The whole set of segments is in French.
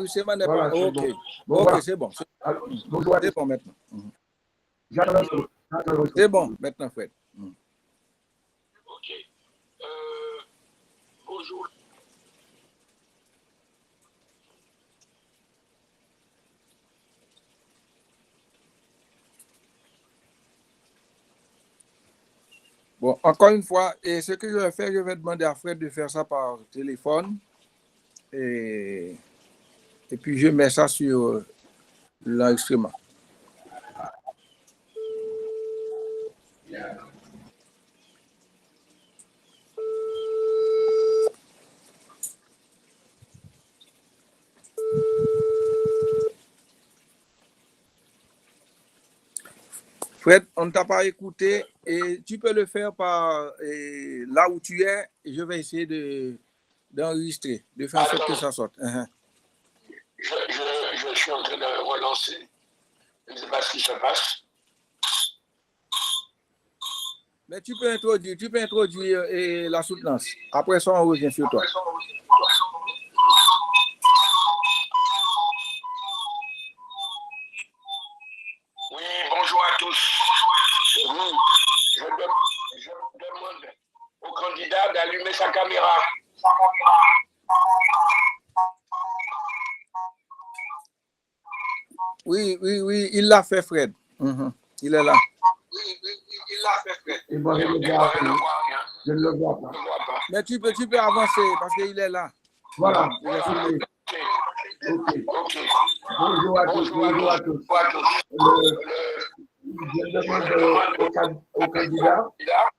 c'est maintenant. Voilà, c'est Ok, bon. Bon, ok, voilà. c'est bon. Alors, bonjour à C'est tous. bon maintenant. J'attends votre- C'est bon maintenant, Fred. Ok. Bonjour. Bon, encore une fois, et ce que je vais faire, je vais demander à Fred de faire ça par téléphone. Et puis, je mets ça sur l'enregistrement. Fred, on ne t'a pas écouté et tu peux le faire par là où tu es. Et je vais essayer d'enregistrer, de faire en sorte que ça sorte. Je suis en train de relancer. Je ne sais pas ce qui se passe. Mais tu peux introduire la soutenance. Après ça, on revient sur toi. Oui, bonjour à tous. Oui, je demande au candidat d'allumer sa caméra. Oui, il l'a fait, Fred. Il est là. Oui, il l'a fait, Fred. Et moi, je ne le vois pas. Mais tu peux avancer parce qu'il est là. Voilà. Il est sur le- Ok. Bonjour à tous. Bonjour à tous. Je demande au candidat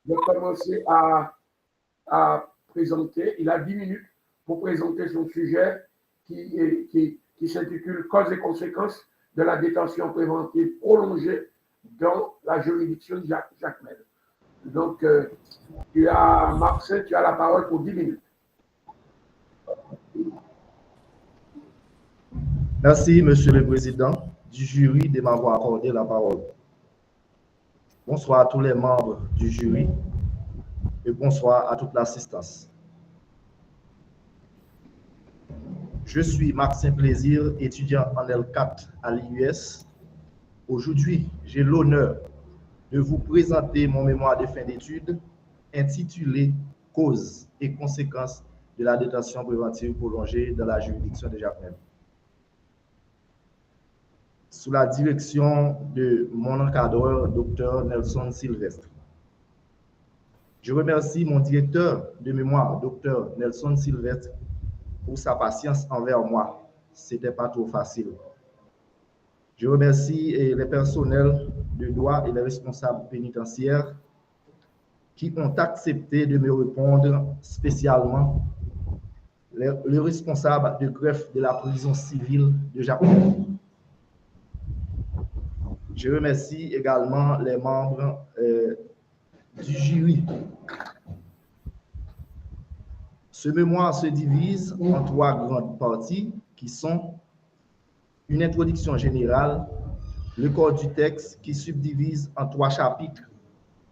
de commencer à présenter. Il a 10 minutes pour présenter son sujet qui s'intitule Causes et conséquences de la détention préventive prolongée dans la juridiction de Jacmel. Donc, Marcel, tu as la parole pour 10 minutes. Merci, Monsieur le Président du jury, de m'avoir accordé la parole. Bonsoir à tous les membres du jury et bonsoir à toute l'assistance. Je suis Maxime Plaisir, étudiant en L4 à l'IUS. Aujourd'hui, j'ai l'honneur de vous présenter mon mémoire de fin d'études intitulé « Causes et conséquences de la détention préventive prolongée dans la juridiction de Jacmel ». Sous la direction de mon encadreur, Dr Nelson Sylvestre. Je remercie mon directeur de mémoire, Dr Nelson Sylvestre, pour sa patience envers moi. Ce n'était pas trop facile. Je remercie les personnels de droit et les responsables pénitentiaires qui ont accepté de me répondre, spécialement le responsable de greffe de la prison civile de Jacmel. Je remercie également les membres du jury. Ce mémoire se divise en 3 grandes parties qui sont une introduction générale, le corps du texte qui subdivise en 3 chapitres.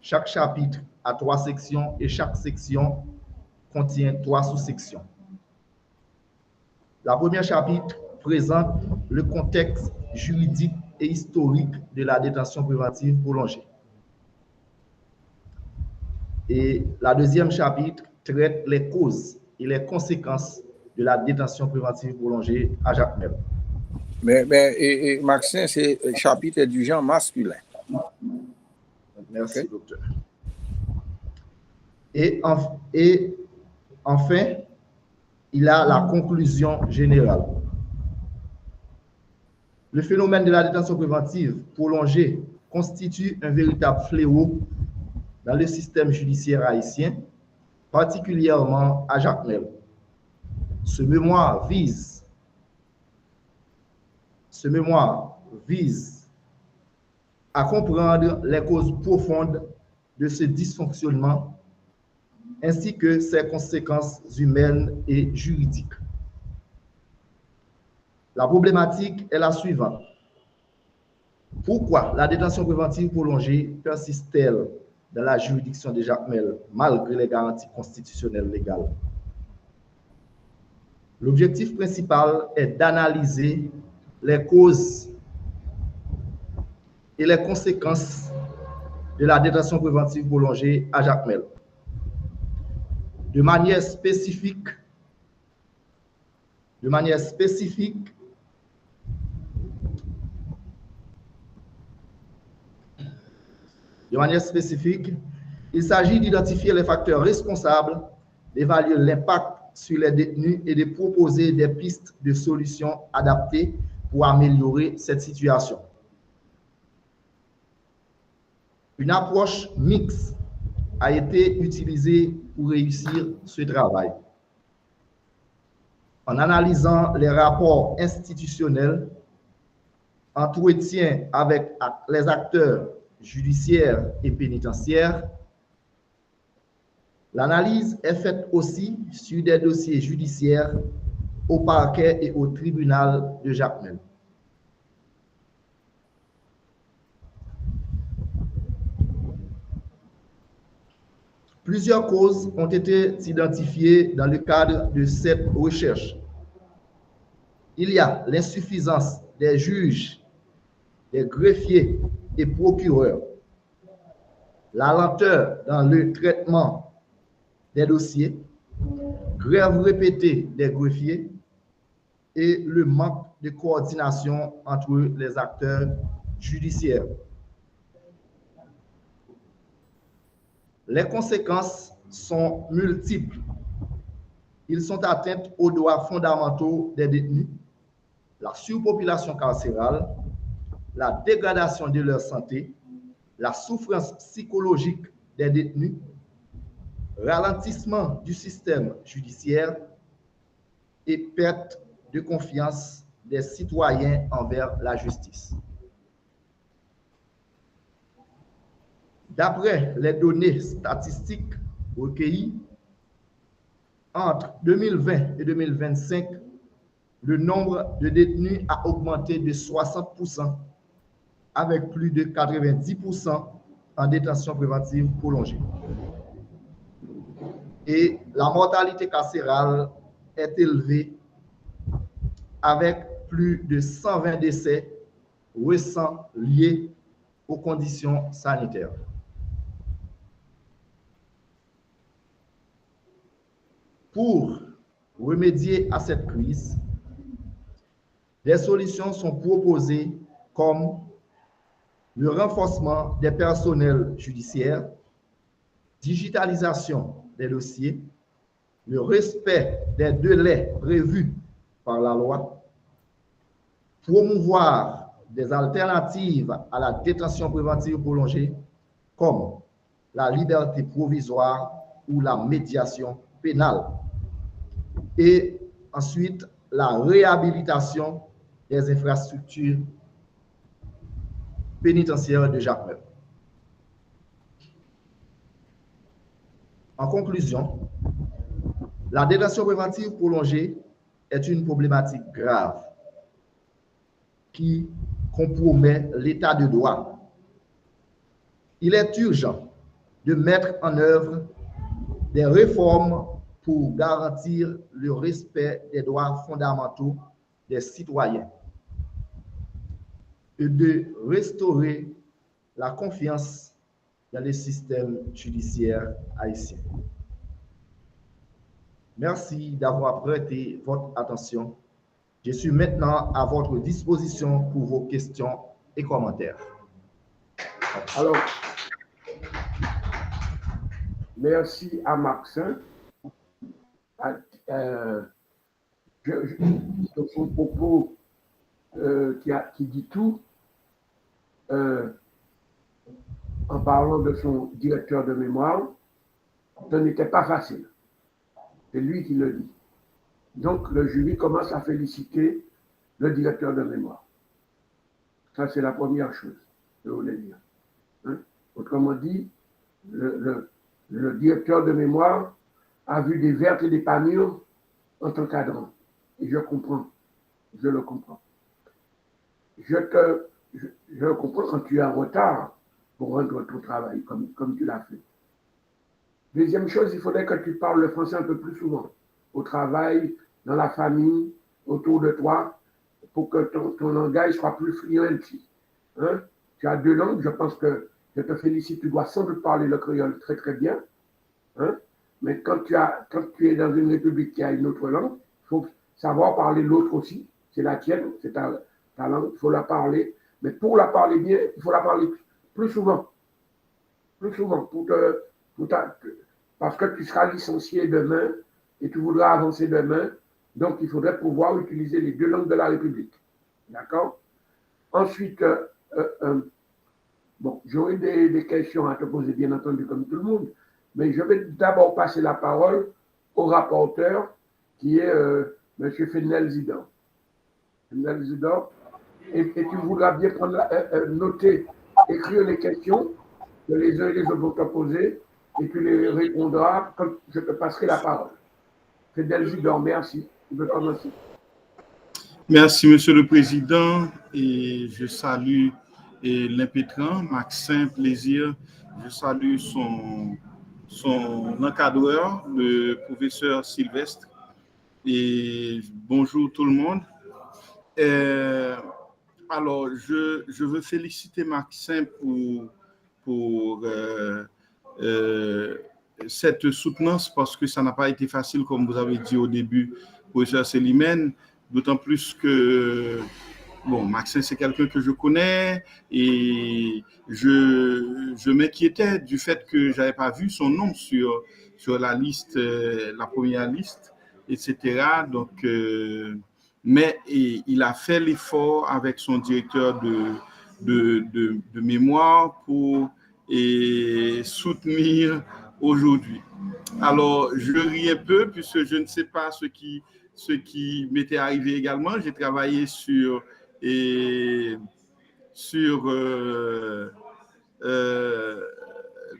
Chaque chapitre a 3 sections et chaque section contient 3 sous-sections. La première chapitre présente le contexte juridique et historique de la détention préventive prolongée. Et la deuxième chapitre traite les causes et les conséquences de la détention préventive prolongée à Jacmel. Mais Maxime, c'est le chapitre du genre masculin. Merci, Okay. docteur. Et enfin, il a la conclusion générale. Le phénomène de la détention préventive prolongée constitue un véritable fléau dans le système judiciaire haïtien, particulièrement à Jacmel. Ce mémoire vise à comprendre les causes profondes de ce dysfonctionnement ainsi que ses conséquences humaines et juridiques. La problématique est la suivante. Pourquoi la détention préventive prolongée persiste-t-elle dans la juridiction de Jacmel malgré les garanties constitutionnelles légales? L'objectif principal est d'analyser les causes et les conséquences de la détention préventive prolongée à Jacmel. De manière spécifique, il s'agit d'identifier les facteurs responsables, d'évaluer l'impact sur les détenus et de proposer des pistes de solutions adaptées pour améliorer cette situation. Une approche mixte a été utilisée pour réussir ce travail. En analysant les rapports institutionnels, entretien avec les acteurs judiciaires et pénitentiaires, l'analyse est faite aussi sur des dossiers judiciaires au parquet et au tribunal de Jacmel. Plusieurs causes ont été identifiées dans le cadre de cette recherche. Il y a l'insuffisance des juges, des greffiers et procureurs, la lenteur dans le traitement des dossiers, grève répétée des greffiers et le manque de coordination entre les acteurs judiciaires. Les conséquences sont multiples. Ils sont atteints aux droits fondamentaux des détenus, la surpopulation carcérale, la dégradation de leur santé, la souffrance psychologique des détenus, ralentissement du système judiciaire et perte de confiance des citoyens envers la justice. D'après les données statistiques recueillies, entre 2020 et 2025, le nombre de détenus a augmenté de 60%, avec plus de 90% en détention préventive prolongée. Et la mortalité carcérale est élevée, avec plus de 120 décès récents liés aux conditions sanitaires. Pour remédier à cette crise, des solutions sont proposées comme le renforcement des personnels judiciaires, digitalisation des dossiers, le respect des délais prévus par la loi, promouvoir des alternatives à la détention préventive prolongée comme la liberté provisoire ou la médiation pénale. Et ensuite, la réhabilitation des infrastructures pénitentiaires de Jacmel. En conclusion, la détention préventive prolongée est une problématique grave qui compromet l'état de droit. Il est urgent de mettre en œuvre des réformes pour garantir le respect des droits fondamentaux des citoyens et de restaurer la confiance dans le système judiciaire haïtien. Merci d'avoir prêté votre attention. Je suis maintenant à votre disposition pour vos questions et commentaires. Alors, merci à Maxin. Son propos qui dit tout, en parlant de son directeur de mémoire, ce n'était pas facile. C'est lui qui le dit. Donc, le jury commence à féliciter le directeur de mémoire. Ça, c'est la première chose que je voulais dire. Hein? Autrement dit, le directeur de mémoire a vu des vertes et des pas mûres en t'encadrant. Et je comprends. Je le comprends. Je le comprends quand tu es en retard pour rendre ton travail, comme tu l'as fait. Deuxième chose, il faudrait que tu parles le français un peu plus souvent, au travail dans la famille, autour de toi, pour que ton langage soit plus fluent. Hein? Tu as 2 langues, je pense que je te félicite, tu dois sans doute parler le créole très très bien. Hein? Mais quand tu es dans une république qui a une autre langue, il faut savoir parler l'autre aussi. C'est la tienne, c'est ta langue, il faut la parler. Mais pour la parler bien, il faut la parler plus souvent. Plus souvent. Parce que tu seras licencié demain et tu voudras avancer demain. Donc, il faudrait pouvoir utiliser les 2 langues de la République. D'accord? Ensuite, bon, j'aurai des questions à te poser, bien entendu, comme tout le monde. Mais je vais d'abord passer la parole au rapporteur, qui est M. Fenel Zidane. Fenel Zidane. Et tu voudras bien prendre noter, écrire les questions que les uns et les autres vont te poser, et tu les répondras quand je te passerai la parole. Fenel Zidane, merci. Tu veux commencer. Merci, Monsieur le Président, et je salue l'impétrant, Maxime Plaisir. Je salue son encadreur, le professeur Sylvestre. Et bonjour tout le monde. Alors, je veux féliciter Maxime pour cette soutenance parce que ça n'a pas été facile, comme vous avez dit au début, professeur Célimène, d'autant plus que bon, Maxime, c'est quelqu'un que je connais et je m'inquiétais du fait que je n'avais pas vu son nom sur la liste, la première liste, etc. Donc, mais il a fait l'effort avec son directeur de mémoire pour soutenir aujourd'hui. Alors, je ris un peu puisque je ne sais pas ce qui m'était arrivé également. J'ai travaillé sur le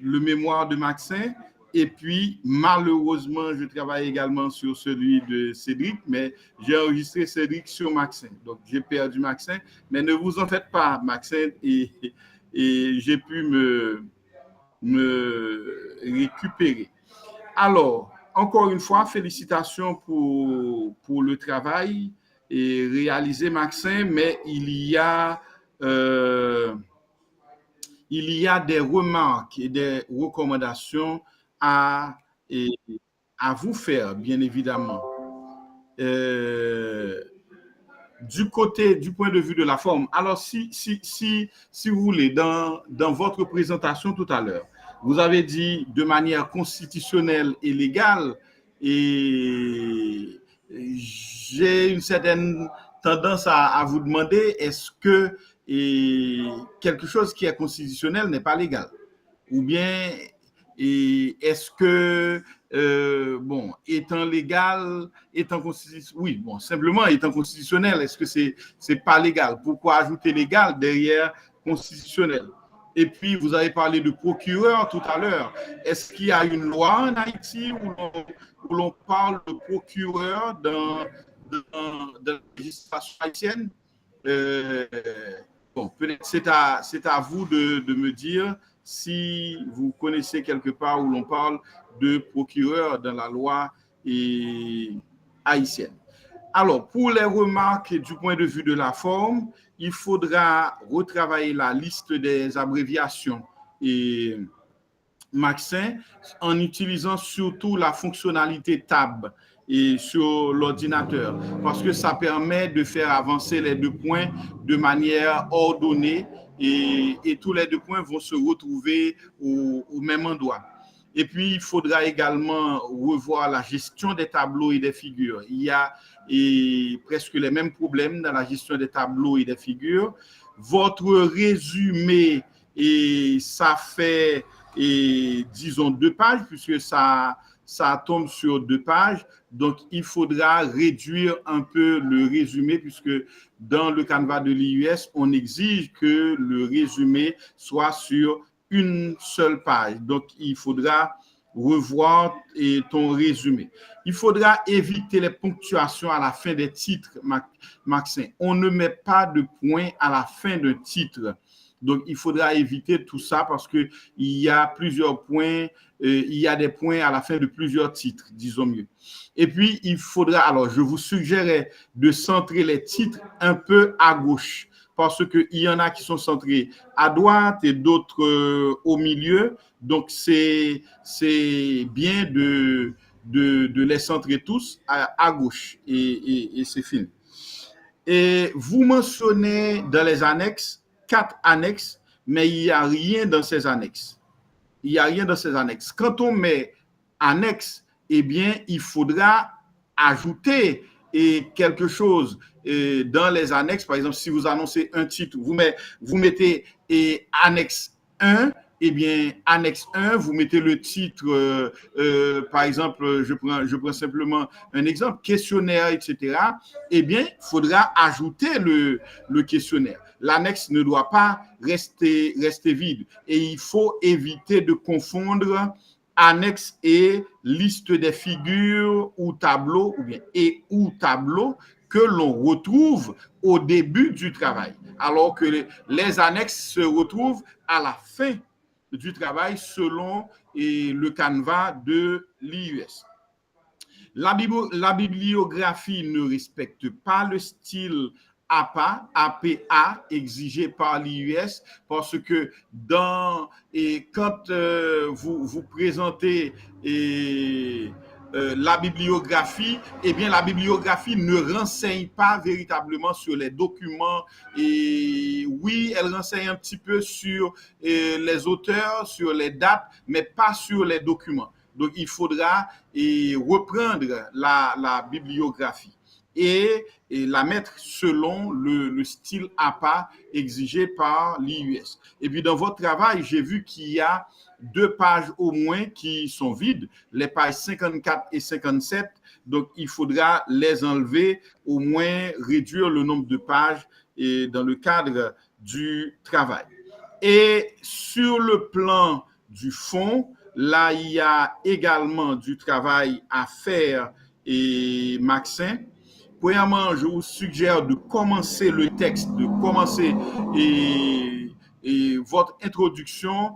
mémoire de Maxime. Et puis, malheureusement, je travaille également sur celui de Cédric, mais j'ai enregistré Cédric sur Maxime. Donc, j'ai perdu Maxime. Mais ne vous en faites pas, Maxime, et j'ai pu me récupérer. Alors, encore une fois, félicitations pour le travail et réalisé, Maxime, mais il y a des remarques et des recommandations à vous faire, bien évidemment. Du point de vue de la forme. Alors, si vous voulez, dans votre présentation tout à l'heure, vous avez dit de manière constitutionnelle et légale, et j'ai une certaine tendance à vous demander, est-ce que quelque chose qui est constitutionnel n'est pas légal? Ou bien, est-ce que, bon, étant légal, étant constitutionnel, oui, bon, simplement étant constitutionnel, est-ce que c'est pas légal? Pourquoi ajouter légal derrière constitutionnel? Et puis, vous avez parlé de procureur tout à l'heure. Est-ce qu'il y a une loi en Haïti où l'on parle de procureur dans la législation haïtienne? Bon, peut-être c'est à vous de me dire si vous connaissez quelque part où l'on parle de procureur dans la loi haïtienne. Alors, pour les remarques du point de vue de la forme, il faudra retravailler la liste des abréviations et Maxime en utilisant surtout la fonctionnalité Tab et sur l'ordinateur parce que ça permet de faire avancer les 2 points de manière ordonnée et tous les 2 points vont se retrouver au même endroit. Et puis, il faudra également revoir la gestion des tableaux et des figures. Il y a presque les mêmes problèmes dans la gestion des tableaux et des figures. Votre résumé, ça fait, disons, 2 pages, puisque ça tombe sur 2 pages. Donc, il faudra réduire un peu le résumé, puisque dans le canevas de l'IUS, on exige que le résumé soit sur une seule page. Donc, il faudra revoir ton résumé. Il faudra éviter les ponctuations à la fin des titres, Maxime. On ne met pas de point à la fin d'un titre. Donc, il faudra éviter tout ça parce qu'il y a plusieurs points, il y a des points à la fin de plusieurs titres, disons mieux. Et puis, il faudra, alors, je vous suggérais de centrer les titres un peu à gauche parce qu'il y en a qui sont centrés à droite et d'autres au milieu. Donc, c'est bien de les centrer tous à gauche et c'est fini. Et vous mentionnez dans les annexes, 4 annexes, mais il n'y a rien dans ces annexes. Il n'y a rien dans ces annexes. Quand on met annexe, eh bien, il faudra ajouter quelque chose dans les annexes. Par exemple, si vous annoncez un titre, vous mettez annexe 1, eh bien, annexe 1, vous mettez le titre, par exemple, je prends simplement un exemple, questionnaire, etc. Eh bien, il faudra ajouter le questionnaire. L'annexe ne doit pas rester vide et il faut éviter de confondre annexe et liste des figures ou tableau, ou bien ou tableau que l'on retrouve au début du travail, alors que les annexes se retrouvent à la fin du travail selon le canevas de l'IUS. La bibliographie ne respecte pas le style APA exigé par l'IUS parce que quand vous présentez la bibliographie, eh bien la bibliographie ne renseigne pas véritablement sur les documents et oui, elle renseigne un petit peu sur les auteurs, sur les dates, mais pas sur les documents. Donc, il faudra reprendre la bibliographie et la mettre selon le style APA exigé par l'IUS. Et puis, dans votre travail, j'ai vu qu'il y a 2 pages au moins qui sont vides, les pages 54 et 57. Donc, il faudra les enlever, au moins réduire le nombre de pages dans le cadre du travail. Et sur le plan du fond, là, il y a également du travail à faire et Maxin. Premièrement, je vous suggère de commencer le texte, de commencer votre introduction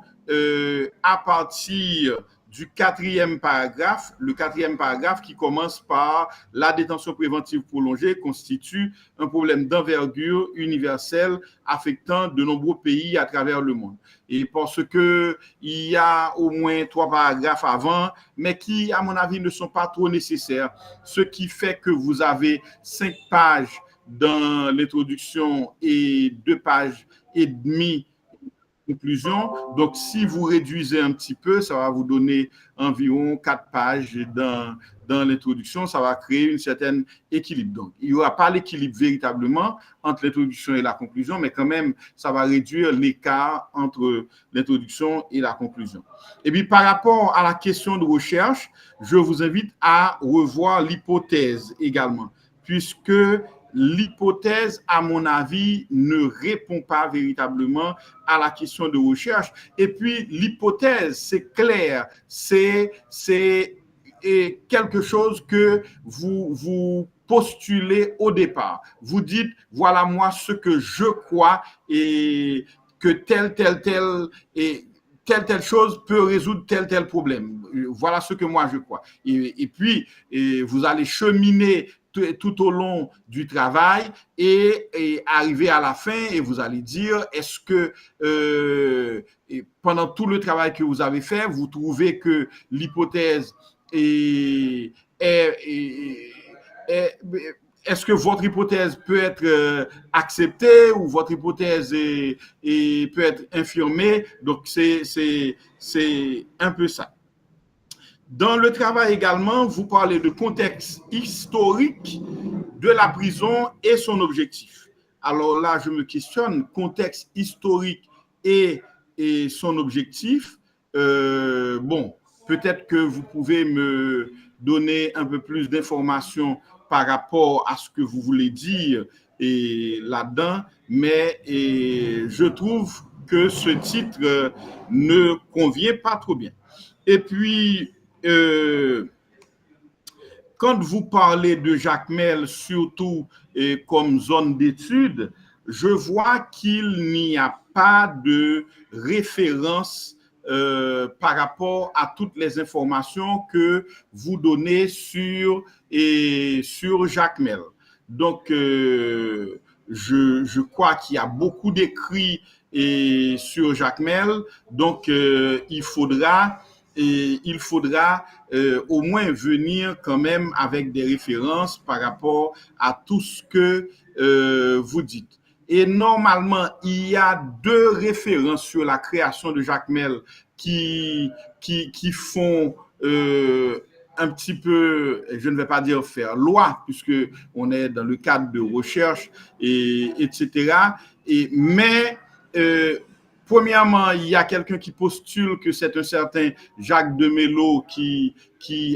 à partir du 4e paragraphe, le 4e paragraphe qui commence par la détention préventive prolongée constitue un problème d'envergure universelle affectant de nombreux pays à travers le monde. Et parce que il y a au moins 3 paragraphes avant, mais qui, à mon avis, ne sont pas trop nécessaires, ce qui fait que vous avez 5 pages dans l'introduction et 2 pages et demie conclusion. Donc, si vous réduisez un petit peu, ça va vous donner environ 4 pages dans l'introduction. Ça va créer un certain équilibre. Donc, il n'y aura pas l'équilibre véritablement entre l'introduction et la conclusion, mais quand même, ça va réduire l'écart entre l'introduction et la conclusion. Et puis, par rapport à la question de recherche, je vous invite à revoir l'hypothèse également, puisque l'hypothèse, à mon avis, ne répond pas véritablement à la question de recherche. Et puis, l'hypothèse, c'est clair, c'est quelque chose que vous postulez au départ. Vous dites, voilà moi ce que je crois et que telle chose peut résoudre tel problème. Voilà ce que moi je crois. Et puis, vous allez cheminer tout au long du travail et arriver à la fin et vous allez dire, est-ce que pendant tout le travail que vous avez fait, vous trouvez que l'hypothèse est-ce que votre hypothèse peut être acceptée ou votre hypothèse peut être infirmée? Donc, c'est un peu ça. Dans le travail également, vous parlez de contexte historique de la prison et son objectif. Alors là, je me questionne, contexte historique et son objectif. Bon, peut-être que vous pouvez me donner un peu plus d'informations par rapport à ce que vous voulez dire là-dedans, mais je trouve que ce titre ne convient pas trop bien. Et puis, quand vous parlez de Jacmel, surtout comme zone d'étude, je vois qu'il n'y a pas de référence par rapport à toutes les informations que vous donnez sur Jacmel. Donc, je crois qu'il y a beaucoup d'écrits sur Jacmel. Donc, il faudra au moins venir quand même avec des références par rapport à tout ce que vous dites. Et normalement, il y a 2 références sur la création de Jacmel qui font un petit peu, je ne vais pas dire faire loi, puisque on est dans le cadre de recherche, etc. Mais premièrement, il y a quelqu'un qui postule que c'est un certain Jacques de Mello qui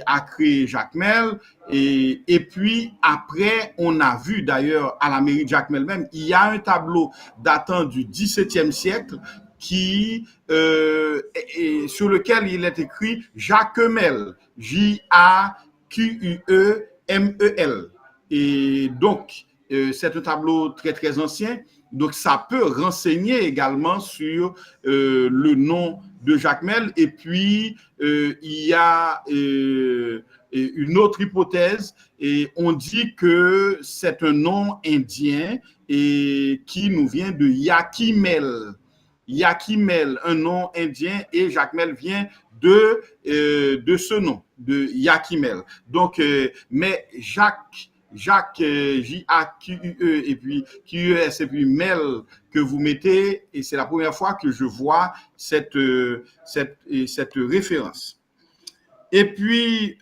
a créé Jacmel. Et puis, après, on a vu d'ailleurs à la mairie de Jacmel même, il y a un tableau datant du XVIIe siècle sur lequel il est écrit Jacquemel, J-A-Q-U-E-M-E-L. Et donc, c'est un tableau très, très ancien. Donc, ça peut renseigner également sur le nom de Jacmel. Et puis, il y a une autre hypothèse, et on dit que c'est un nom indien et qui nous vient de Yakimel. Yakimel, un nom indien, et Jacmel vient de ce nom, de Yakimel. Donc, mais Jacques, J-A-Q-U-E, et puis Q-U-E-S, et puis Mel que vous mettez, et c'est la première fois que je vois cette référence. Et puis,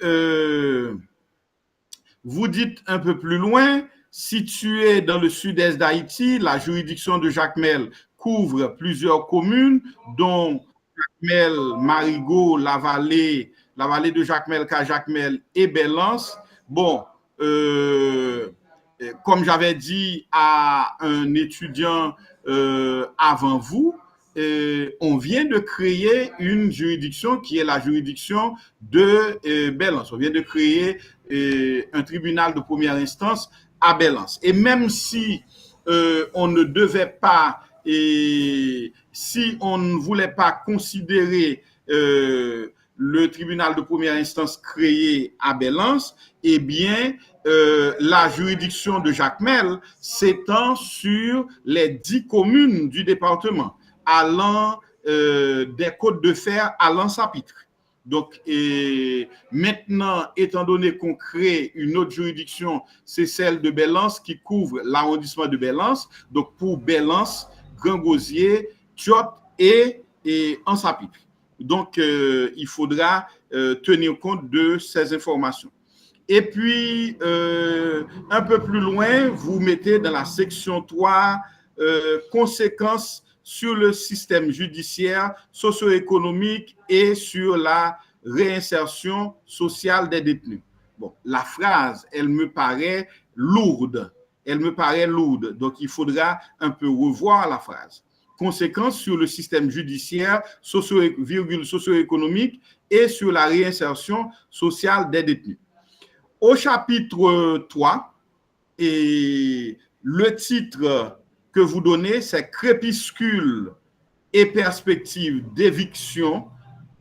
vous dites un peu plus loin, situé dans le sud-est d'Haïti, la juridiction de Jacmel couvre plusieurs communes, dont Jacmel, Marigot, la vallée de Jacmel, Jacmel et Belance. Bon, comme j'avais dit à un étudiant avant vous, on vient de créer une juridiction qui est la juridiction de Belance. On vient de créer un tribunal de première instance à Belance. Et même si on ne devait pas, si on ne voulait pas considérer le tribunal de première instance créé à Belance, eh bien, la juridiction de Jacmel s'étend sur les 10 communes du département, allant des Côtes de Fer à l'Anse-à-Pitre. Donc, maintenant, étant donné qu'on crée une autre juridiction, c'est celle de Belance qui couvre l'arrondissement de Belance. Donc, pour Belance, Grand-Gosier, Thiot et Anse-à-Pitre. Donc, il faudra tenir compte de ces informations. Et puis, un peu plus loin, vous mettez dans la section 3 conséquences sur le système judiciaire, socio-économique et sur la réinsertion sociale des détenus. Bon, la phrase, elle me paraît lourde. Donc, il faudra un peu revoir la phrase. Conséquences sur le système judiciaire, socio-économique et sur la réinsertion sociale des détenus. Au chapitre 3, et le titre que vous donnez, c'est « Crépuscule et perspective d'éviction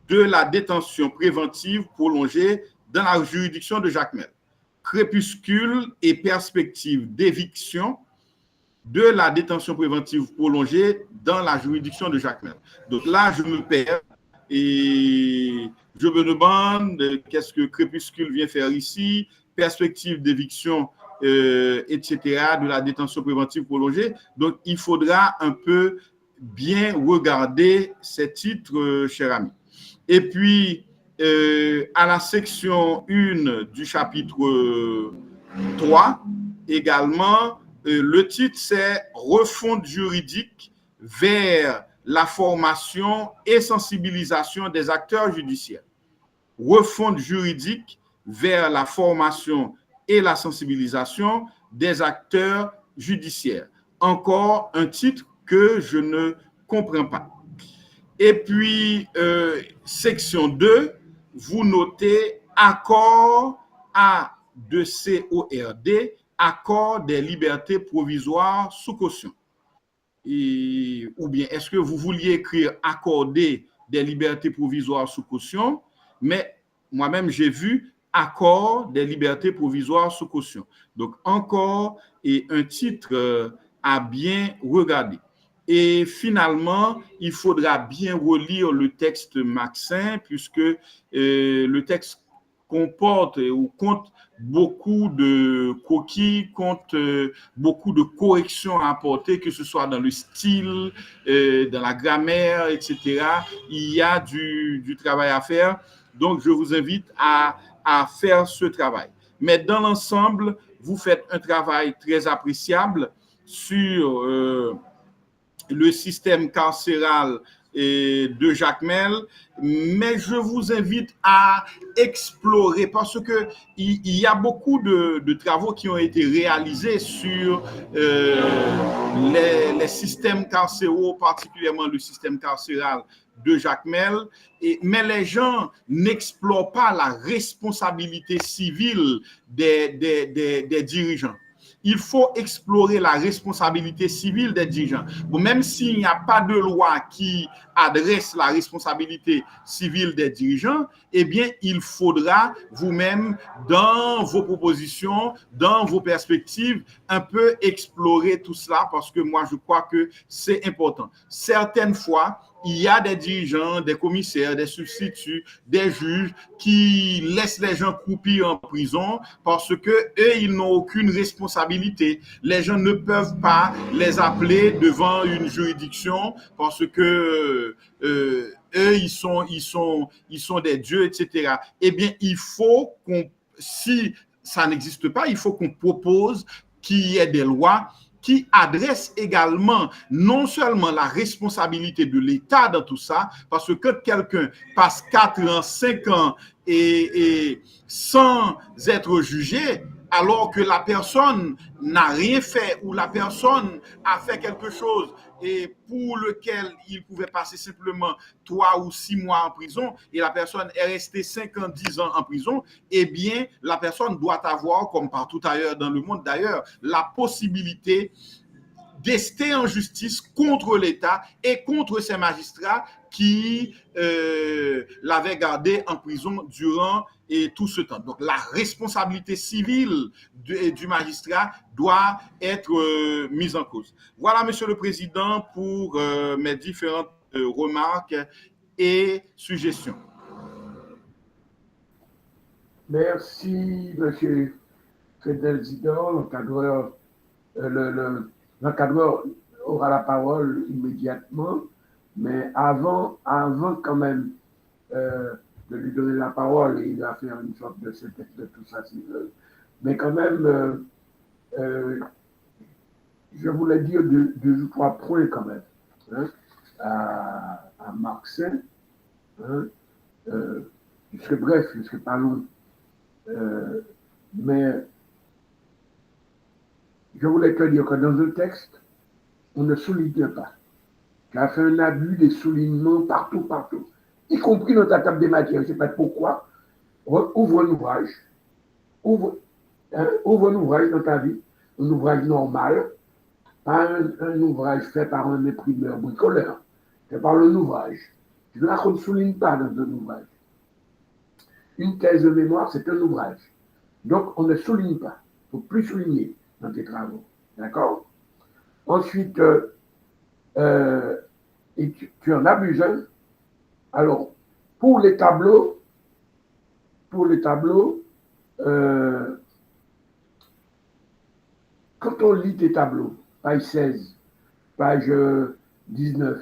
de la détention préventive prolongée dans la juridiction de Jacmel. » Crépuscule et perspective d'éviction de la détention préventive prolongée dans la juridiction de Jacmel. Donc là, je me perds et je me demande qu'est-ce que crépuscule vient faire ici, perspective d'éviction, etc., de la détention préventive prolongée. Donc, il faudra un peu bien regarder ces titres, cher ami. Et puis, à la section 1 du chapitre 3, également, le titre, c'est « Refonte juridique vers la formation et sensibilisation des acteurs judiciaires ». Refonte juridique vers la formation et la sensibilisation des acteurs judiciaires. Encore un titre que je ne comprends pas. Et puis, section 2, vous notez accord A2CORD, accord des libertés provisoires sous caution. ou bien est-ce que vous vouliez écrire accorder des libertés provisoires sous caution, mais moi-même j'ai vu accord des libertés provisoires sous caution. Donc encore un titre à bien regarder. Et finalement, il faudra bien relire le texte Maxin, puisque le texte comporte ou compte beaucoup de coquilles, compte beaucoup de corrections à apporter, que ce soit dans le style, dans la grammaire, etc. Il y a du travail à faire. Donc, je vous invite à faire ce travail. Mais dans l'ensemble, vous faites un travail très appréciable sur le système carcéral de Jacmel, mais je vous invite à explorer parce que il y a beaucoup de travaux qui ont été réalisés sur les systèmes carcéraux, particulièrement le système carcéral de Jacmel, mais les gens n'explorent pas la responsabilité civile des dirigeants. Il faut explorer la responsabilité civile des dirigeants. Bon, même s'il n'y a pas de loi qui adresse la responsabilité civile des dirigeants, eh bien, il faudra vous-même, dans vos propositions, dans vos perspectives, un peu explorer tout cela parce que moi, je crois que c'est important. Certaines fois, il y a des dirigeants, des commissaires, des substituts, des juges qui laissent les gens croupir en prison parce que eux, ils n'ont aucune responsabilité. Les gens ne peuvent pas les appeler devant une juridiction parce que eux, ils sont des dieux, etc. Eh bien, il faut si ça n'existe pas, il faut qu'on propose qu'il y ait des lois qui adresse également non seulement la responsabilité de l'État dans tout ça, parce que quand quelqu'un passe 4 ans, 5 ans et sans être jugé, alors que la personne n'a rien fait ou la personne a fait quelque chose et pour lequel il pouvait passer simplement 3 ou 6 mois en prison et la personne est restée 5 ans, 10 ans en prison, eh bien, la personne doit avoir, comme partout ailleurs dans le monde d'ailleurs, la possibilité d'ester en justice contre l'État et contre ces magistrats qui l'avaient gardé en prison durant tout ce temps. Donc, la responsabilité civile du magistrat doit être mise en cause. Voilà, Monsieur le Président, pour mes différentes remarques et suggestions. Merci, Monsieur Frédéric Zidore, l'encadreur. L'encadreur aura la parole immédiatement, mais avant quand même de lui donner la parole, il va faire une sorte de synthèse de tout ça s'il veut. Mais quand même, je voulais dire 2 ou 3 points quand même hein, à Maxin. Hein, je serai bref, je ne serai pas long. Mais je voulais te dire que dans un texte, on ne souligne pas. Tu as fait un abus des soulignements partout, y compris dans ta table des matières. Je ne sais pas pourquoi. Ouvre un ouvrage. Ouvre un ouvrage dans ta vie, un ouvrage normal, pas un ouvrage fait par un imprimeur bricoleur. Je parle d'un ouvrage. Tu ne soulignes pas dans un ouvrage. Une thèse de mémoire, c'est un ouvrage. Donc, on ne souligne pas. Il ne faut plus souligner dans tes travaux. D'accord? Ensuite, et tu en abuses. Hein? Alors, pour les tableaux, quand on lit tes tableaux, page 16, page 19,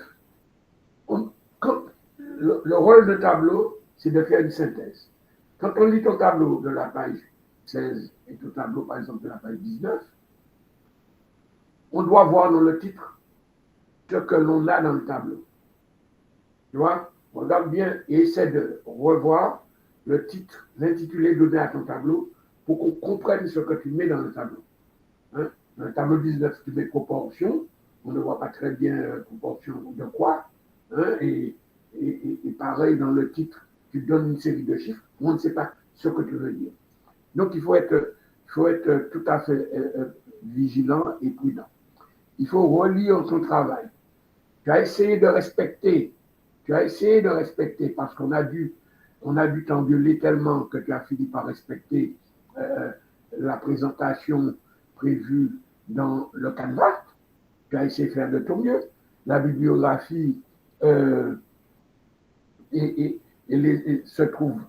le rôle de tableau, c'est de faire une synthèse. Quand on lit ton tableau de la page 16 et ton tableau, par exemple, de la page 19, on doit voir dans le titre ce que l'on a dans le tableau. Tu vois? Regarde bien et essaie de revoir le titre, l'intitulé donné à ton tableau pour qu'on comprenne ce que tu mets dans le tableau. Hein? Dans le tableau 19, tu mets proportion. On ne voit pas très bien proportion de quoi. Hein? Et pareil, dans le titre, tu donnes une série de chiffres. On ne sait pas ce que tu veux dire. Donc, il faut être tout à fait vigilant et prudent. il faut relire ton travail. Tu as essayé de respecter. Parce qu'on a dû t'engueuler tellement que tu as fini par respecter la présentation prévue dans le canevas. Tu as essayé de faire de ton mieux. La bibliographie se trouve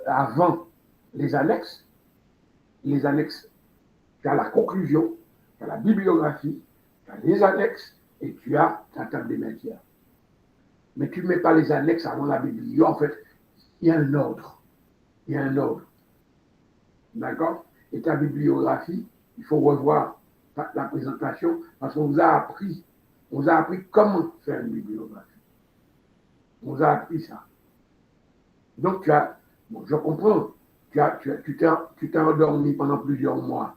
avant les annexes. Les annexes, tu as la conclusion, tu as la bibliographie, tu as les annexes et tu as ta table des matières. Mais tu ne mets pas les annexes avant la bibliographie. En fait, il y a un ordre. D'accord? Et ta bibliographie, il faut revoir la présentation parce qu'on vous a appris comment faire une bibliographie. On vous a appris ça. Donc, je comprends, tu t'es endormi pendant plusieurs mois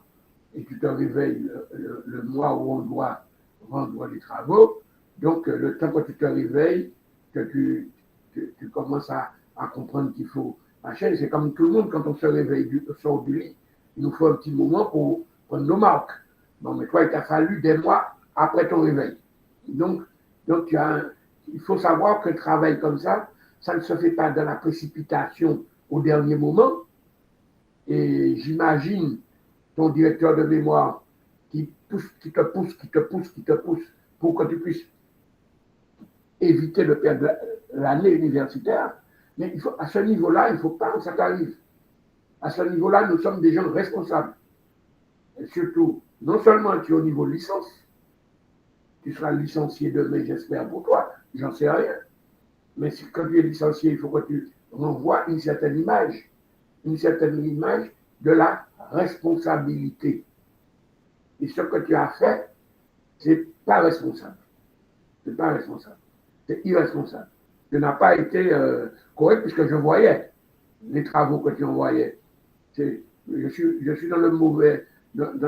et tu te réveilles le mois où on doit rendre les travaux. Donc, le temps que tu te réveilles, que tu commences à comprendre qu'il faut machin, c'est comme tout le monde, quand on se réveille, sort du lit, il nous faut un petit moment pour prendre nos marques. Bon, mais toi, il t'a fallu des mois après ton réveil. Donc il faut savoir qu'un travail comme ça ne se fait pas dans la précipitation au dernier moment. Et j'imagine ton directeur de mémoire qui te pousse pour que tu puisses éviter de perdre l'année universitaire. Mais à ce niveau-là, il ne faut pas que ça t'arrive. À ce niveau-là, nous sommes des gens responsables. Et surtout, non seulement tu es au niveau de licence, tu seras licencié demain, j'espère pour toi, j'en sais rien. Mais quand tu es licencié, il faut que tu renvoies une certaine image de la responsabilité. Et ce que tu as fait, c'est pas responsable. C'est irresponsable. Tu n'as pas été correct puisque je voyais les travaux que tu envoyais. Je suis dans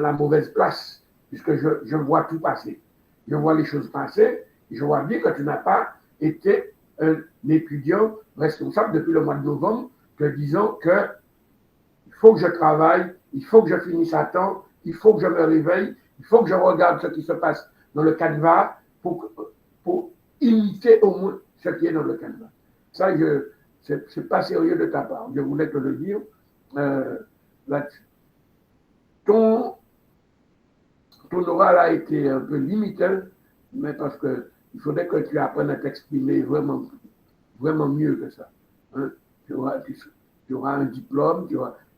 la mauvaise place puisque je vois tout passer. Je vois les choses passer. Et je vois bien que tu n'as pas été un étudiant responsable depuis le mois de novembre, te disant que il faut que je travaille, il faut que je finisse à temps, il faut que je me réveille, il faut que je regarde ce qui se passe dans le canevas pour imiter au moins ce qui est dans le canevas. Ça, c'est pas sérieux de ta part. Je voulais te le dire là-dessus. Ton oral a été un peu limité, mais parce qu'il faudrait que tu apprennes à t'exprimer vraiment, vraiment mieux que ça. Hein? Tu auras un diplôme,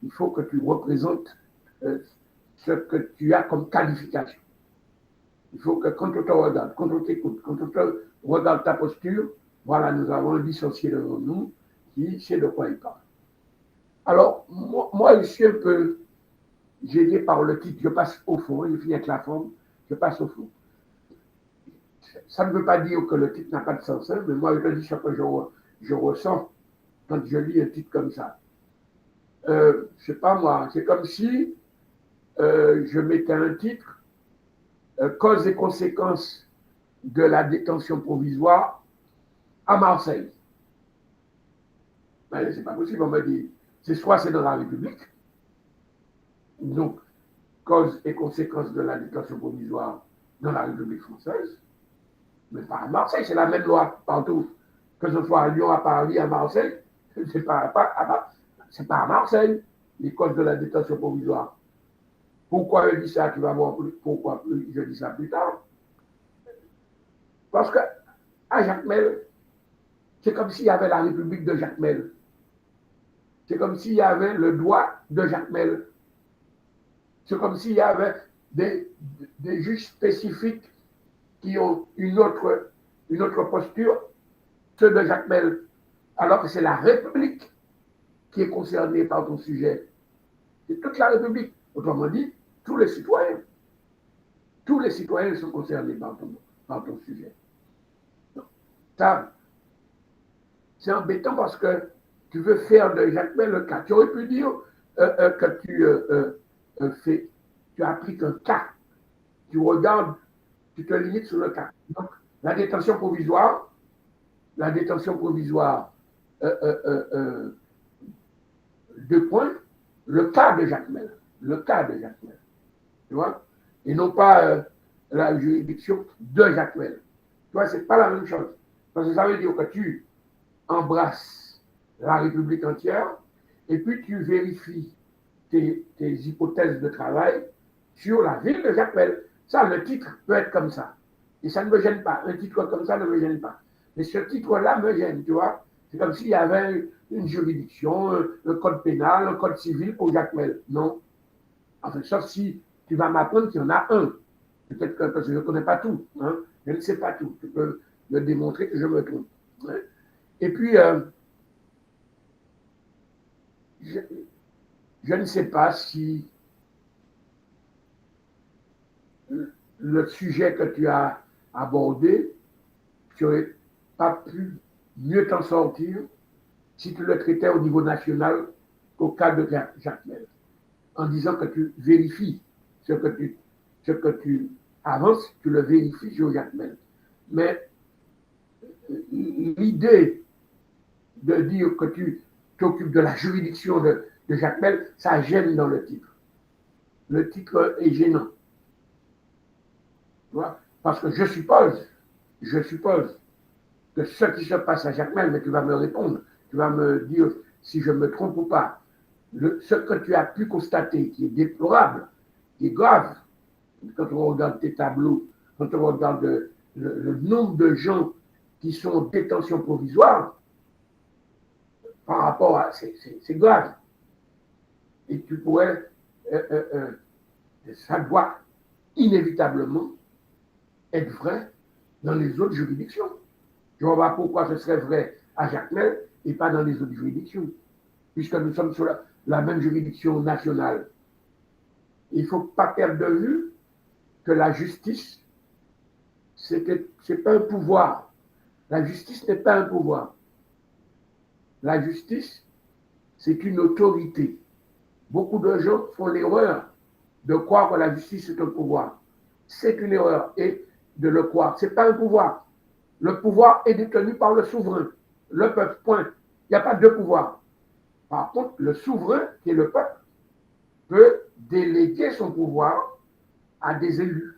il faut que tu représentes ce que tu as comme qualification. Il faut que quand on te regarde, quand on t'écoute, quand on te regarde ta posture, voilà, nous avons un licencié devant nous qui sait de quoi il parle. Alors, moi je suis un peu gêné par le titre, je passe au fond, je finis avec la forme, je passe au fond. Ça ne veut pas dire que le titre n'a pas de sens, hein, mais moi je te dis ce que je ressens quand je lis un titre comme ça. Je sais pas moi, c'est comme si je mettais un titre, causes et conséquences de la détention provisoire à Marseille. Mais c'est pas possible, on me dit, c'est dans la République, donc causes et conséquences de la détention provisoire dans la République française, mais pas à Marseille, c'est la même loi partout, que ce soit à Lyon, à Paris, à Marseille, c'est pas à Marseille, les causes de la détention provisoire. Pourquoi je dis ça? Tu vas voir pourquoi je dis ça plus tard. Parce que à Jacmel, c'est comme s'il y avait la République de Jacmel. C'est comme s'il y avait le droit de Jacmel. C'est comme s'il y avait des juges spécifiques qui ont une autre posture, ceux de Jacmel, alors que c'est la République qui est concernée par ton sujet. C'est toute la République. Autrement dit, tous les citoyens sont concernés par ton sujet. Donc, ça, c'est embêtant parce que tu veux faire de Jacmel le cas. Tu aurais pu dire que tu appliques un cas. Tu regardes, tu te limites sur le cas. Donc, la détention provisoire, deux points, le cas de Jacmel. Tu vois? Et non pas la juridiction de Jacmel. Tu vois, c'est pas la même chose. Parce que ça veut dire que tu embrasses la République entière et puis tu vérifies tes hypothèses de travail sur la ville de Jacmel. Ça, le titre peut être comme ça. Et ça ne me gêne pas. Un titre comme ça ne me gêne pas. Mais ce titre-là me gêne, tu vois. C'est comme s'il y avait une juridiction, un code pénal, un code civil pour Jacmel. Non. Enfin, sauf si tu vas m'apprendre qu'il y en a un. Peut-être que, parce que je ne connais pas tout. Hein. Je ne sais pas tout. Tu peux me démontrer que je me trompe. Hein. Et puis, je ne sais pas si le sujet que tu as abordé, tu n'aurais pas pu mieux t'en sortir si tu le traitais au niveau national qu'au cas de Jacmel, en disant que tu vérifies ce que tu avances, tu le vérifies sur Jacmel. Mais l'idée de dire que tu t'occupes de la juridiction de Jacmel, ça gêne dans le titre. Le titre est gênant. Tu vois? Parce que je suppose que ce qui se passe à Jacmel, mais tu vas me répondre, tu vas me dire si je me trompe ou pas. Ce que tu as pu constater, qui est déplorable, qui est grave, quand on regarde tes tableaux, quand on regarde le nombre de gens qui sont en détention provisoire, par rapport à... C'est grave. Et tu pourrais... ça doit inévitablement être vrai dans les autres juridictions. Je ne vois pas pourquoi ce serait vrai à Jacmel et pas dans les autres juridictions, puisque nous sommes sur la même juridiction nationale. Il ne faut pas perdre de vue que la justice, ce n'est pas un pouvoir. La justice n'est pas un pouvoir. La justice, c'est une autorité. Beaucoup de gens font l'erreur de croire que la justice est un pouvoir. C'est une erreur et de le croire. Ce n'est pas un pouvoir. Le pouvoir est détenu par le souverain, le peuple, point. Il n'y a pas de pouvoir. Par contre, le souverain, qui est le peuple, peut déléguer son pouvoir à des élus.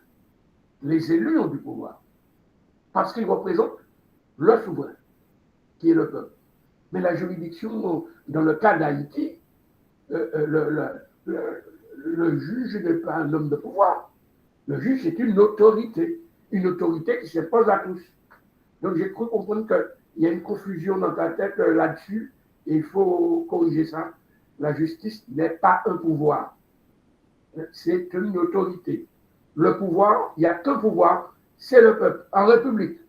Les élus ont du pouvoir parce qu'ils représentent le souverain, qui est le peuple. Mais la juridiction, dans le cas d'Haïti, le juge n'est pas un homme de pouvoir. Le juge est une autorité qui s'impose à tous. Donc j'ai cru comprendre qu'il y a une confusion dans ta tête là-dessus et il faut corriger ça. La justice n'est pas un pouvoir. C'est une autorité. Le pouvoir, il n'y a qu'un pouvoir, c'est le peuple. En République,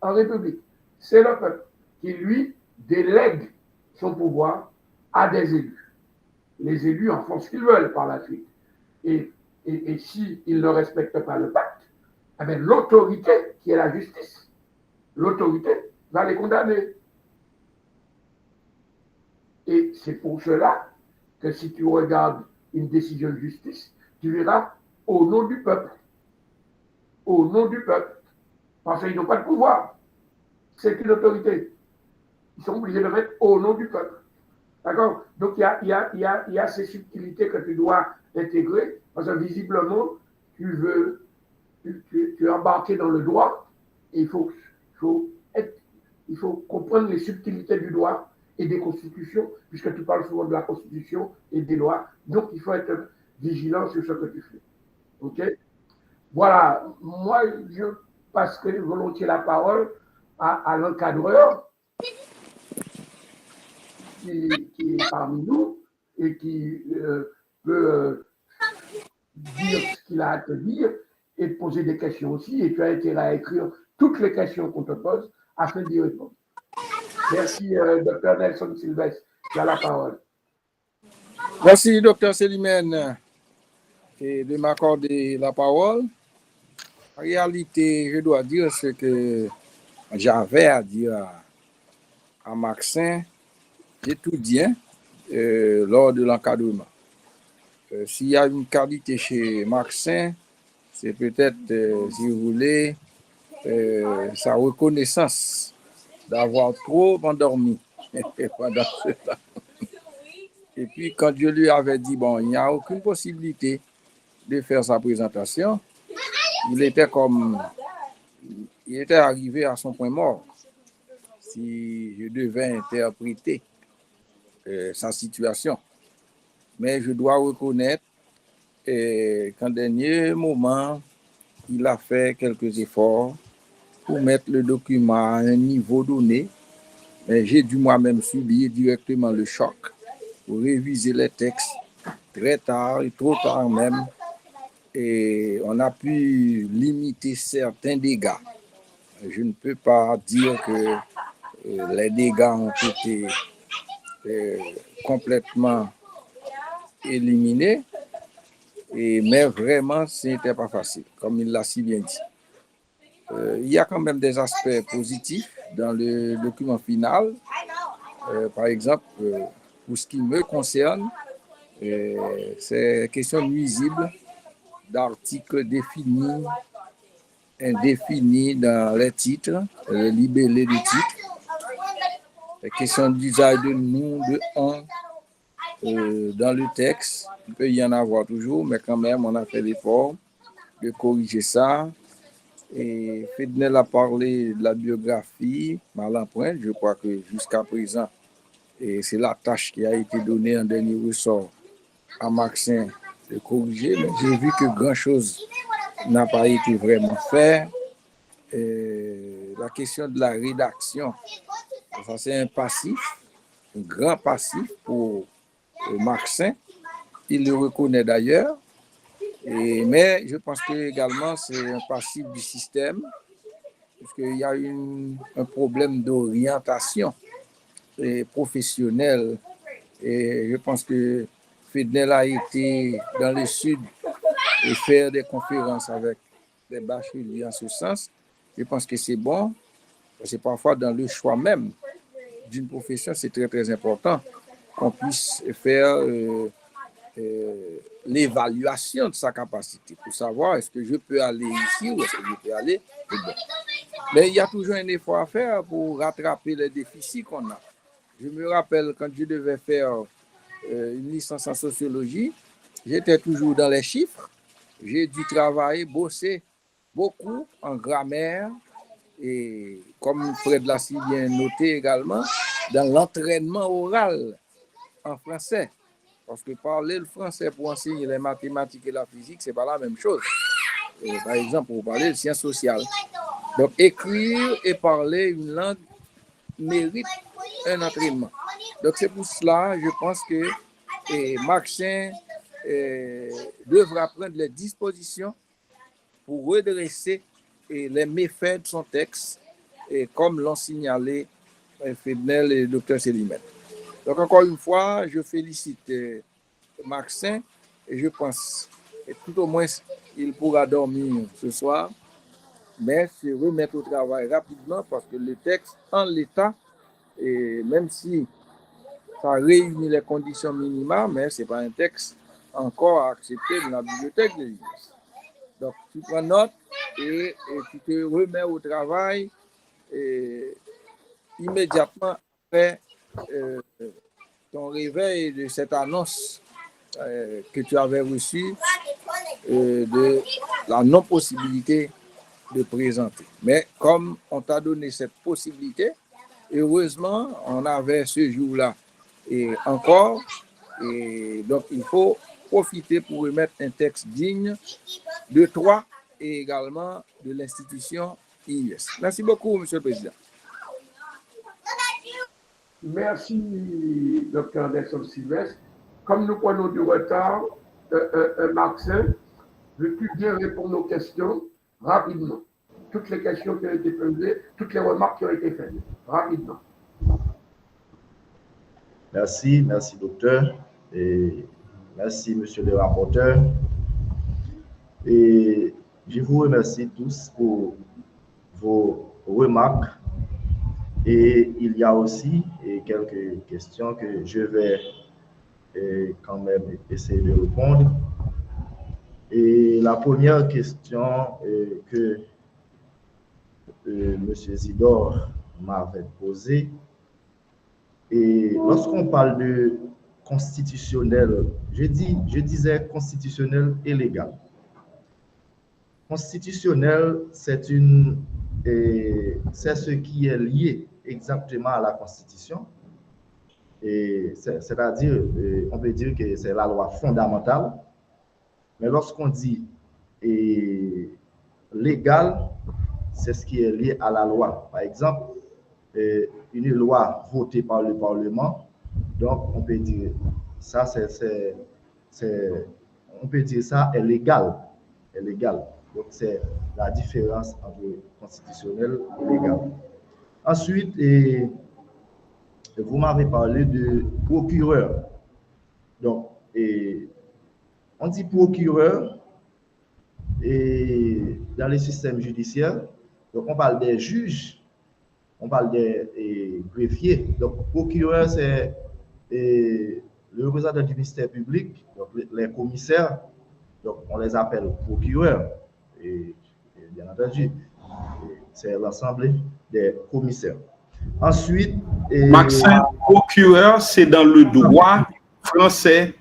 c'est le peuple qui, lui, délègue son pouvoir à des élus. Les élus en font ce qu'ils veulent par la suite. Et s'ils ne respectent pas le pacte, eh bien, l'autorité, qui est la justice, l'autorité va les condamner. Et c'est pour cela que si tu regardes une décision de justice, tu verras au nom du peuple. Au nom du peuple. Parce qu'ils n'ont pas de pouvoir. C'est une autorité. Ils sont obligés de mettre au nom du peuple. D'accord? Donc il y a ces subtilités que tu dois intégrer, parce que visiblement, tu es embarqué dans le droit, et il faut comprendre les subtilités du droit et des constitutions, puisque tu parles souvent de la constitution et des lois. Donc il faut être vigilant sur ce que tu fais. OK? Voilà, moi je passerai volontiers la parole à l'encadreur qui est parmi nous et qui peut dire ce qu'il a à te dire et poser des questions aussi. Et tu as intérêt à écrire toutes les questions qu'on te pose afin d'y répondre. Merci, Dr. Nelson Sylvestre. Tu as la parole. Merci, Dr. Célimène, de m'accorder la parole. En réalité, je dois dire ce que j'avais à dire à Maxin. J'ai tout dit lors de l'encadrement. S'il y a une qualité chez Maxin, c'est peut-être, si vous voulez, sa reconnaissance d'avoir trop endormi pendant ce temps. Et puis, quand je lui avais dit, bon, il n'y a aucune possibilité de faire sa présentation, il était arrivé à son point mort, si je devais interpréter sa situation. Mais je dois reconnaître qu'en dernier moment, il a fait quelques efforts pour mettre le document à un niveau donné. Mais j'ai dû moi-même subir directement le choc pour réviser les textes très tard et trop tard même. Et on a pu limiter certains dégâts. Je ne peux pas dire que les dégâts ont été complètement éliminés, mais vraiment, ce n'était pas facile, comme il l'a si bien dit. Il y a quand même des aspects positifs dans le document final. Par exemple, pour ce qui me concerne, c'est question nuisible d'articles définis, indéfinis dans les titres, le libellé du titre. Les questions d'usage de nous, de on, dans le texte. Il peut y en avoir toujours, mais quand même, on a fait l'effort de corriger ça. Et Fednel a parlé de la biographie, Malenpoint. Je crois que jusqu'à présent, et c'est la tâche qui a été donnée en dernier ressort à Maxin de corriger, mais j'ai vu que grand-chose n'a pas été vraiment fait. La question de la rédaction, ça c'est un passif, un grand passif pour Maxin. Il le reconnaît d'ailleurs. Mais je pense que également c'est un passif du système, puisqu'il y a un problème d'orientation professionnelle. Et je pense que Fednel a été dans le sud et faire des conférences avec des bacheliers en ce sens. Je pense que c'est bon, parce que parfois dans le choix même d'une profession, c'est très très important qu'on puisse faire l'évaluation de sa capacité pour savoir est-ce que je peux aller ici ou est-ce que je peux aller. Mais il y a toujours un effort à faire pour rattraper les déficits qu'on a. Je me rappelle quand je devais faire une licence en sociologie, j'étais toujours dans les chiffres. J'ai dû travailler, bosser beaucoup en grammaire et, comme Fred l'a si bien noté également, dans l'entraînement oral en français. Parce que parler le français pour enseigner les mathématiques et la physique, ce n'est pas la même chose. Par exemple, pour parler de sciences sociales. Donc, écrire et parler une langue mérite un entraînement. Donc, c'est pour cela, je pense que Maxin devra prendre les dispositions pour redresser les méfaits de son texte, comme l'ont signalé Fednel et le Dr Célimène. Donc, encore une fois, je félicite Maxin et je pense que tout au moins, il pourra dormir ce soir, mais se remettre au travail rapidement parce que le texte, en l'état, même si ça réunit les conditions minimales, mais ce n'est pas un texte encore accepté dans la bibliothèque de l'Église. Donc, tu prends note et tu te remets au travail immédiatement après ton réveil de cette annonce que tu avais reçue de la non-possibilité de présenter. Mais comme on t'a donné cette possibilité, heureusement, on avait ce jour-là et encore, et donc il faut profiter pour remettre un texte digne de toi et également de l'institution IUS. Merci beaucoup, Monsieur le Président. Merci, Dr. Nelson Sylvestre. Comme nous prenons du retard, Maxin, veux-tu bien répondre aux questions rapidement? Toutes les questions qui ont été posées, toutes les remarques qui ont été faites, rapidement. Merci, docteur. Et merci, monsieur le rapporteur. Et je vous remercie tous pour vos remarques. Et il y a aussi quelques questions que je vais quand même essayer de répondre. Et la première question que M. Zidore m'avait posée, et lorsqu'on parle de constitutionnel, je disais constitutionnel et légal. constitutionnel, c'est ce qui est lié exactement à la Constitution. C'est-à-dire, on peut dire que c'est la loi fondamentale. Mais lorsqu'on dit légal, c'est ce qui est lié à la loi. Par exemple, une loi votée par le Parlement, donc on peut dire ça, on peut dire ça est légal. Donc c'est la différence entre constitutionnel et légal. Ensuite, vous m'avez parlé de procureur. Donc, on dit procureur dans les systèmes judiciaires. Donc, on parle des juges, on parle des greffiers. Donc, procureur, c'est le représentant du ministère public, donc les commissaires. Donc, on les appelle procureurs. Et bien entendu, c'est l'ensemble des commissaires. Ensuite, Maxime, procureur, c'est dans le droit français.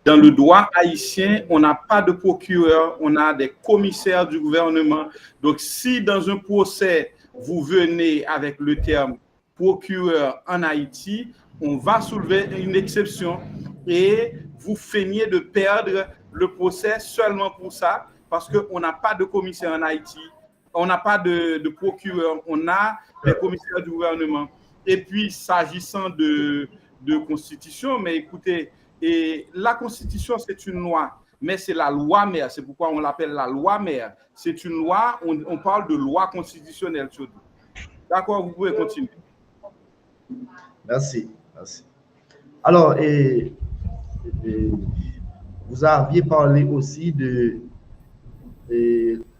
Dans le droit haïtien, on n'a pas de procureur, on a des commissaires du gouvernement. Donc, si dans un procès, vous venez avec le terme procureur en Haïti, on va soulever une exception et vous feignez de perdre le procès seulement pour ça, parce qu'on n'a pas de commissaire en Haïti, on n'a pas de procureur, on a des commissaires du gouvernement. Et puis, s'agissant de constitution, mais écoutez, et la Constitution, c'est une loi, mais c'est la loi mère. C'est pourquoi on l'appelle la loi mère. C'est une loi, on parle de loi constitutionnelle surtout. D'accord, vous pouvez continuer. Merci. Alors, vous aviez parlé aussi de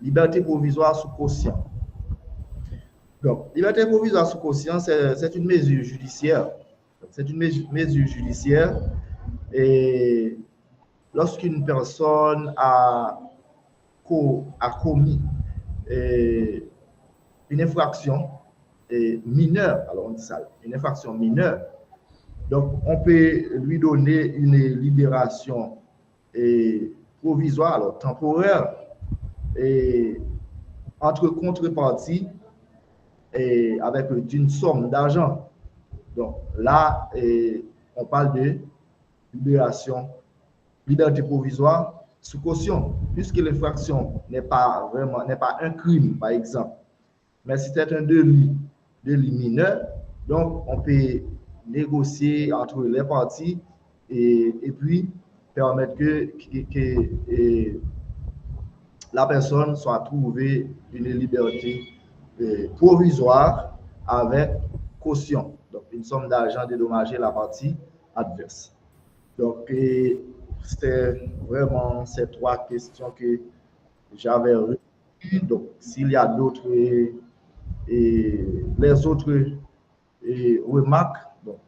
liberté provisoire sous caution. Donc, liberté provisoire sous caution, c'est une mesure judiciaire. C'est une mesure judiciaire. Et lorsqu'une personne a commis une infraction mineure, alors on dit ça, une infraction mineure, donc on peut lui donner une libération provisoire, alors temporaire, et entre contrepartie et avec une somme d'argent. Donc là, on parle de liberté provisoire sous caution, puisque l'infraction n'est pas un crime, par exemple, mais c'est un délit mineur. Donc, on peut négocier entre les parties et puis permettre que la personne soit trouvée une liberté provisoire avec caution, donc une somme d'argent dédommagée la partie adverse. Donc, c'était vraiment ces trois questions que j'avais retenues. Donc, s'il y a d'autres, les autres remarques, donc,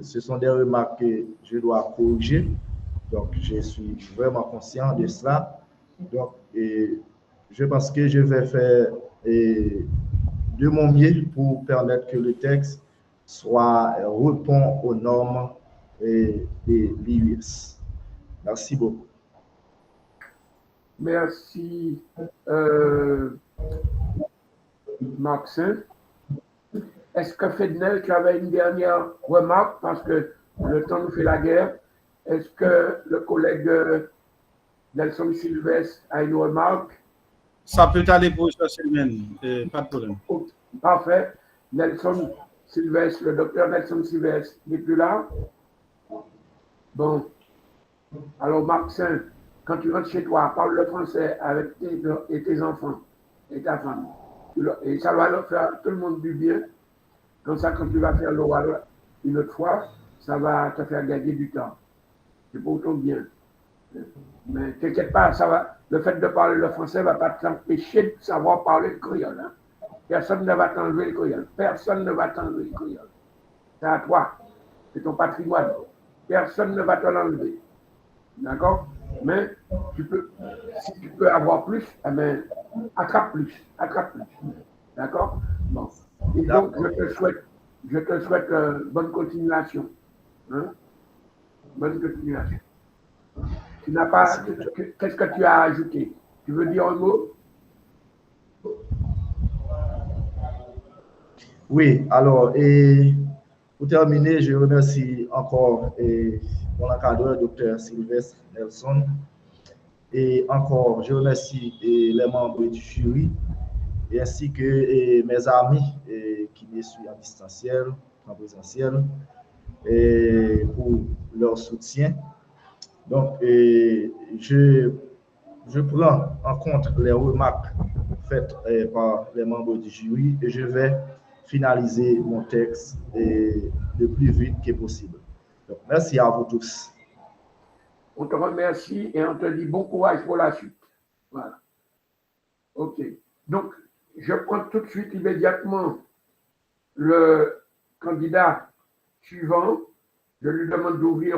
ce sont des remarques que je dois corriger. Donc, je suis vraiment conscient de cela. Donc, je pense que je vais faire de mon mieux pour permettre que le texte répond aux normes de l'IUS. Merci beaucoup. Merci, Maxime. Est-ce que Fednel, tu avais une dernière remarque parce que le temps nous fait la guerre? Est-ce que le collègue Nelson Sylvestre a une remarque? Ça peut aller pour cette semaine, pas de problème. Parfait. Nelson Sylvestre, le docteur Nelson Sylvestre n'est plus là? Bon. Alors, Maxime, quand tu rentres chez toi, parle le français avec tes enfants et ta femme. Et ça va leur faire tout le monde du bien. Comme ça, quand tu vas faire l'oral une autre fois, ça va te faire gagner du temps. C'est pour ton bien. Mais t'inquiète pas, ça va. Le fait de parler le français ne va pas t'empêcher de savoir parler le créole. Hein? Personne ne va t'enlever le créole. Personne ne va t'enlever le créole. C'est à toi. C'est ton patrimoine. Personne ne va te l'enlever. D'accord? Mais si tu peux avoir plus, eh bien, attrape plus. D'accord? Bon. Et donc, je te souhaite bonne continuation. Hein? Bonne continuation. Tu n'as pas. Qu'est-ce que tu as ajouté? Tu veux dire un mot? Oui, alors, et pour terminer, je remercie encore mon encadreur, Dr. Sylvestre Nelson. Et encore, je remercie les membres du jury, et ainsi que mes amis qui me suivent en distanciel, en présentiel, et pour leur soutien. Donc, je prends en compte les remarques faites par les membres du jury et je vais finaliser mon texte le plus vite que possible. Donc, merci à vous tous. On te remercie et on te dit bon courage pour la suite. Voilà. OK. Donc, je prends tout de suite immédiatement le candidat suivant. Je lui demande d'ouvrir